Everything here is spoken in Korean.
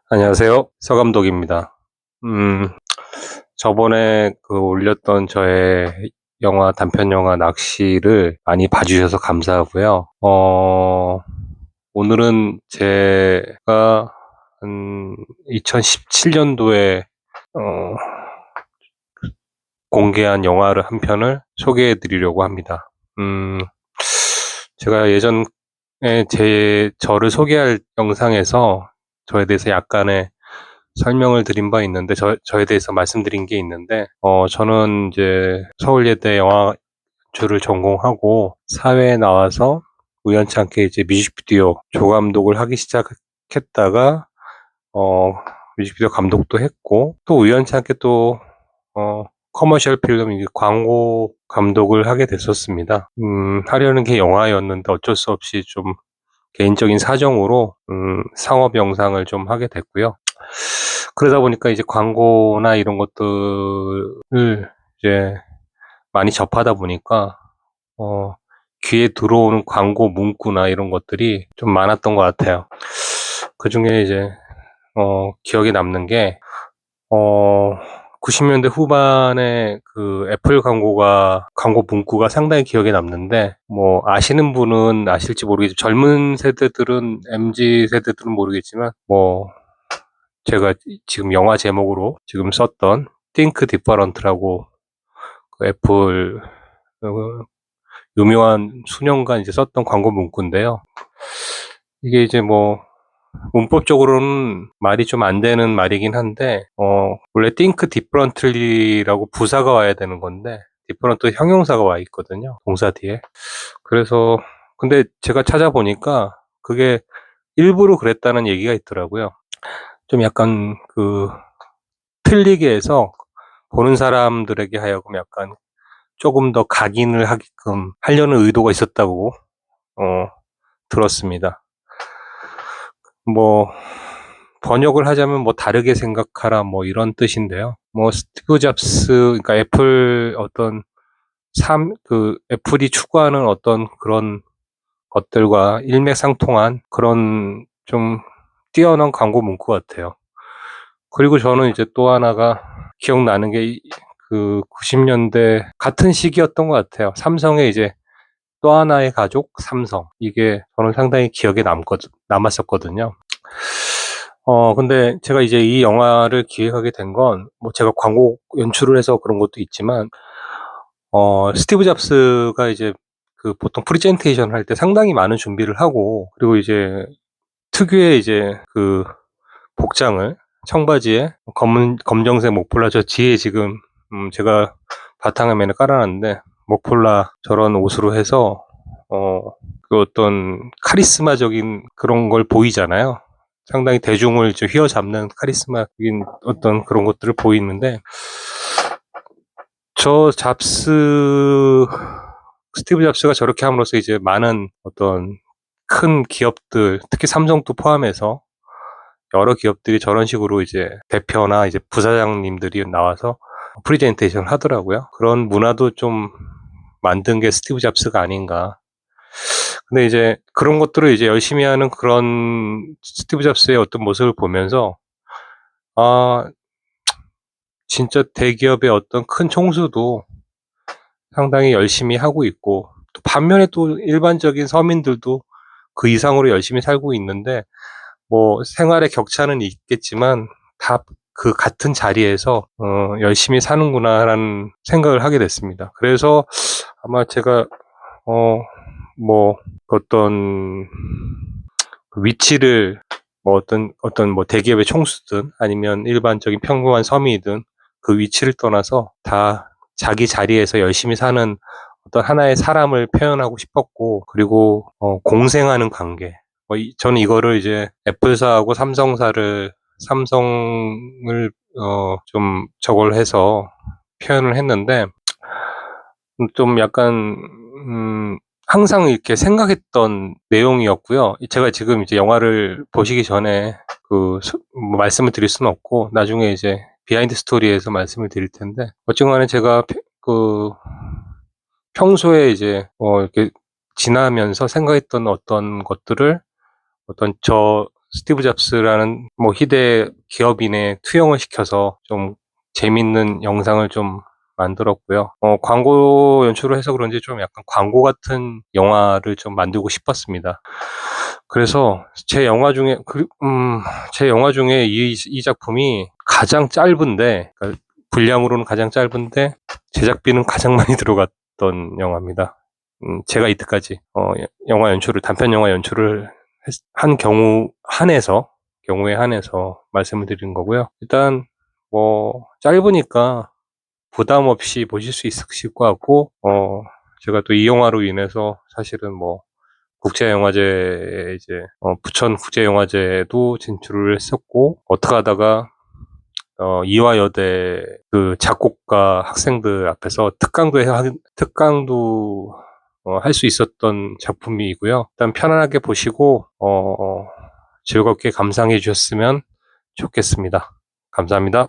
안녕하세요. 서감독입니다. 음, 저번에 올렸던 저의 단편 영화 낚시를 많이 봐주셔서 감사하고요. 오늘은 제가 2017년도에 공개한 영화를 한 편을 소개해 드리려고 합니다. 제가 예전에 저를 소개할 영상에서 저에 대해서 약간의 설명을 드린 바 있는데, 저에 대해서 말씀드린 게 있는데, 저는 이제 서울예대 영화주를 전공하고 사회에 나와서 우연치 않게 이제 뮤직비디오 조감독을 하기 시작했다가, 뮤직비디오 감독도 했고, 또 우연치 않게 또, 커머셜 필름, 광고 감독을 하게 됐었습니다. 하려는 게 영화였는데 어쩔 수 없이 좀 개인적인 사정으로, 상업 영상을 좀 하게 됐고요. 그러다 보니까 이제 광고나 이런 것들을 이제 많이 접하다 보니까, 귀에 들어오는 광고 문구나 이런 것들이 좀 많았던 것 같아요. 그 중에 이제, 기억에 남는 게, 90년대 후반에 그 애플 광고 문구가 상당히 기억에 남는데, 뭐, 아시는 분은 아실지 모르겠지만, 젊은 세대들은, MZ 세대들은 모르겠지만, 뭐, 제가 지금 영화 제목으로 지금 썼던 Think Different라고 그 애플 유명한 수년간 이제 썼던 광고 문구인데요. 이게 이제 뭐 문법적으로는 말이 좀 안 되는 말이긴 한데, 원래 think differently라고 부사가 와야 되는 건데, different 형용사가 와 있거든요. 동사 뒤에. 그래서, 근데 제가 찾아보니까 그게 일부러 그랬다는 얘기가 있더라고요. 좀 약간 틀리게 해서 보는 사람들에게 하여금 약간 조금 더 각인을 하게끔 하려는 의도가 있었다고, 들었습니다. 뭐, 번역을 하자면 뭐 다르게 생각하라 뭐 이런 뜻인데요. 뭐 스티브 잡스, 그러니까 애플이 추구하는 어떤 그런 것들과 일맥상통한 그런 좀 뛰어난 광고 문구 같아요. 그리고 저는 이제 또 하나가 기억나는 게 90년대 같은 시기였던 것 같아요. 삼성의 이제 또 하나의 가족 삼성. 이게 저는 상당히 기억에 남았었거든요. 근데 제가 이제 이 영화를 기획하게 된 건, 뭐 제가 광고 연출을 해서 그런 것도 있지만, 스티브 잡스가 이제 보통 프레젠테이션 할 때 상당히 많은 준비를 하고, 그리고 이제 특유의 이제 복장을 청바지에 검정색 목폴라, 저 뒤에 지금 제가 바탕화면에 깔아놨는데 목폴라 저런 옷으로 해서 어떤 카리스마적인 그런 걸 보이잖아요. 상당히 대중을 휘어잡는 카리스마적인 어떤 그런 것들을 보이는데, 스티브 잡스가 저렇게 함으로써 이제 많은 어떤 큰 기업들, 특히 삼성도 포함해서 여러 기업들이 저런 식으로 이제 대표나 이제 부사장님들이 나와서 프레젠테이션을 하더라고요. 그런 문화도 좀 만든 게 스티브 잡스가 아닌가. 근데 이제 그런 것들을 이제 열심히 하는 그런 스티브 잡스의 어떤 모습을 보면서, 아, 진짜 대기업의 어떤 큰 총수도 상당히 열심히 하고 있고, 또 반면에 또 일반적인 서민들도 그 이상으로 열심히 살고 있는데, 뭐 생활의 격차는 있겠지만 다 그 같은 자리에서 열심히 사는구나라는 생각을 하게 됐습니다. 그래서 아마 제가 뭐 어떤 위치를, 뭐 어떤 뭐 대기업의 총수든 아니면 일반적인 평범한 서민이든 그 위치를 떠나서 다 자기 자리에서 열심히 사는 어떤 하나의 사람을 표현하고 싶었고, 그리고 공생하는 관계. 저는 이거를 이제 애플사하고 삼성을 좀 저걸 해서 표현을 했는데, 좀 약간 항상 이렇게 생각했던 내용이었고요. 제가 지금 이제 영화를 보시기 전에 뭐 말씀을 드릴 수는 없고, 나중에 이제 비하인드 스토리에서 말씀을 드릴 텐데, 어쨌든 제가 평소에 이제 이렇게 지나면서 생각했던 어떤 것들을 어떤 스티브 잡스라는 뭐 희대 기업인의 투영을 시켜서 좀 재밌는 영상을 좀 만들었고요. 광고 연출을 해서 그런지 좀 약간 광고 같은 영화를 좀 만들고 싶었습니다. 그래서 제 영화 중에 이 작품이 가장 짧은데, 그러니까 분량으로는 가장 짧은데 제작비는 가장 많이 들어갔던 영화입니다. 제가 이때까지 단편 영화 연출을 한 경우에 한해서 말씀을 드리는 거고요. 일단 뭐 짧으니까 부담 없이 보실 수 있으실 것 같고, 제가 또 이 영화로 인해서 사실은 뭐 국제영화제에 이제 부천 국제영화제도 진출을 했었고, 어떻게 하다가 이화여대 그 작곡가 학생들 앞에서 특강도 할 수 있었던 작품이고요. 일단 편안하게 보시고 즐겁게 감상해 주셨으면 좋겠습니다. 감사합니다.